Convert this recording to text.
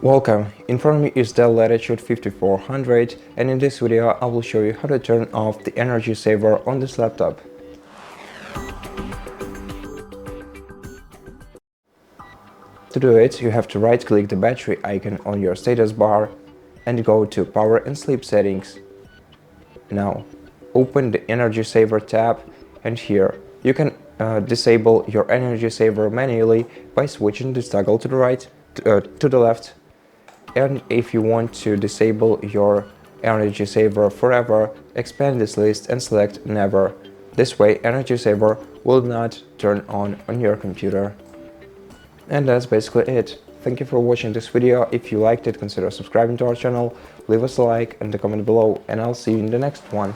Welcome, in front of me is DELL Latitude 5400, and in this video I will show you how to turn off the energy saver on this laptop. To do it, you have to right-click the battery icon on your status bar and go to Power and Sleep settings. Now, open the energy saver tab, and here you can disable your energy saver manually by switching this toggle to the right, to the left. And if you want to disable your energy saver forever, expand this list and select Never. This way, energy saver will not turn on your computer. And that's basically it. Thank you for watching this video. If you liked it, consider subscribing to our channel, leave us a like and a comment below, and I'll see you in the next one.